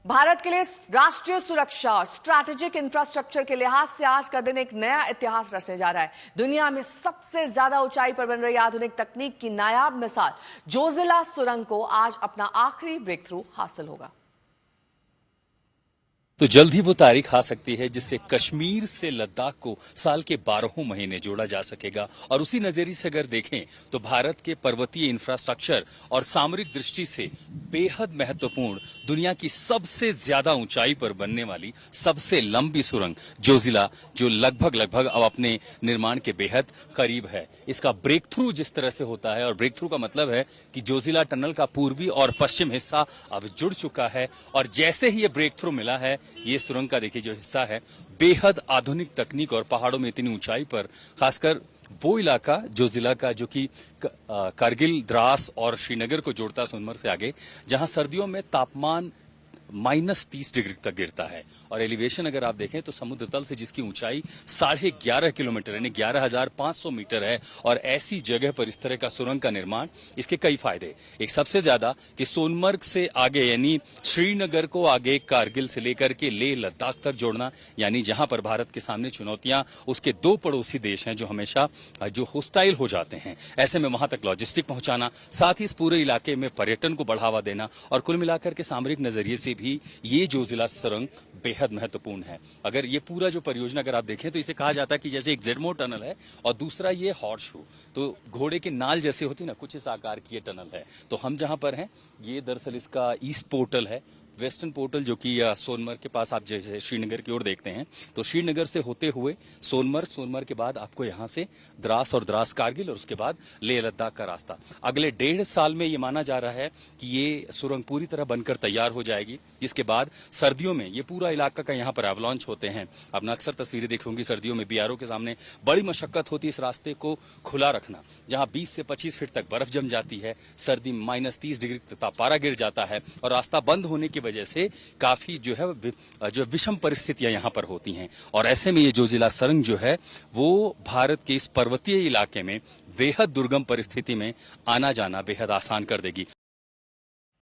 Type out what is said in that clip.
भारत के लिए राष्ट्रीय सुरक्षा और स्ट्रैटेजिक इंफ्रास्ट्रक्चर के लिहाज से आज का दिन एक नया इतिहास रचने जा रहा है। दुनिया में सबसे ज्यादा ऊंचाई पर बन रही आधुनिक तकनीक की नायाब मिसाल जोजिला सुरंग को आज अपना आखिरी ब्रेक थ्रू हासिल होगा। तो जल्द ही वो तारीख आ सकती है जिससे कश्मीर से लद्दाख को साल के 12 महीने जोड़ा जा सकेगा। और उसी नजरिए से अगर देखें तो भारत के पर्वतीय इंफ्रास्ट्रक्चर और सामरिक दृष्टि से बेहद महत्वपूर्ण दुनिया की सबसे ज्यादा ऊंचाई पर बनने वाली सबसे लंबी सुरंग जोजिला, जो लगभग अब अपने निर्माण के बेहद करीब है, इसका ब्रेक थ्रू जिस तरह से होता है, और ब्रेक थ्रू का मतलब है कि जोजिला टनल का पूर्वी और पश्चिम हिस्सा अब जुड़ चुका है। और जैसे ही ये ब्रेक थ्रू मिला है, ये सुरंग का देखिए जो हिस्सा है बेहद आधुनिक तकनीक और पहाड़ों में इतनी ऊंचाई पर, खासकर वो इलाका जोजिला का जो कि कारगिल, द्रास और श्रीनगर को जोड़ता सोनमर्ग से आगे, जहां सर्दियों में तापमान -30 डिग्री तक गिरता है। और एलिवेशन अगर आप देखें तो समुद्र तल से जिसकी ऊंचाई 11.5 किलोमीटर यानी 11,500 मीटर है, और ऐसी जगह पर इस तरह का सुरंग का निर्माण, इसके कई फायदे। एक सबसे ज्यादा कि सोनमर्ग से आगे यानी श्रीनगर को आगे कारगिल से लेकर के लेह लद्दाख तक जोड़ना, यानी जहां पर भारत के सामने चुनौतियां उसके 2 पड़ोसी देश हैं जो हमेशा जो होस्टाइल हो जाते हैं, ऐसे में वहां तक लॉजिस्टिक पहुंचाना, साथ ही इस पूरे इलाके में पर्यटन को बढ़ावा देना, और कुल मिलाकर के सामरिक नजरिए से भी ये जोजिला सुरंग बेहद महत्वपूर्ण है। अगर ये पूरा जो परियोजना अगर आप देखें तो इसे कहा जाता है कि जैसे एक जेडमो टनल है और दूसरा ये हॉर्स शू, तो घोड़े के नाल जैसे होती ना, कुछ इस आकार की ये टनल है। तो हम जहां पर हैं ये दरअसल इसका ईस्ट पोर्टल है, वेस्टर्न पोर्टल, जो कि सोनमर्ग के पास आप जैसे श्रीनगर की ओर देखते हैं, तो श्रीनगर से होते हुए सोनमर्ग के बाद आपको यहां से द्रास और द्रास कारगिल और उसके बाद लेह लद्दाख का रास्ता। अगले 1.5 साल में ये माना जा रहा है कि ये सुरंग पूरी तरह बनकर तैयार हो जाएगी, जिसके बाद सर्दियों में ये पूरा इलाका का यहाँ पर एवलांच होते हैं। आपने अक्सर तस्वीरें देखी होंगी, सर्दियों में बीआरओ के सामने बड़ी मशक्कत होती है इस रास्ते को खुला रखना, जहां 20 से 25 फीट तक बर्फ जम जाती है, सर्दी -30 डिग्री तक पारा गिर जाता है, और रास्ता बंद होने की वजह से काफी जो है जो विषम परिस्थितियां यहां पर होती हैं। और ऐसे में ये जोजिला सुरंग जो है वो भारत के इस पर्वतीय इलाके में बेहद दुर्गम परिस्थिति में आना जाना बेहद आसान कर देगी।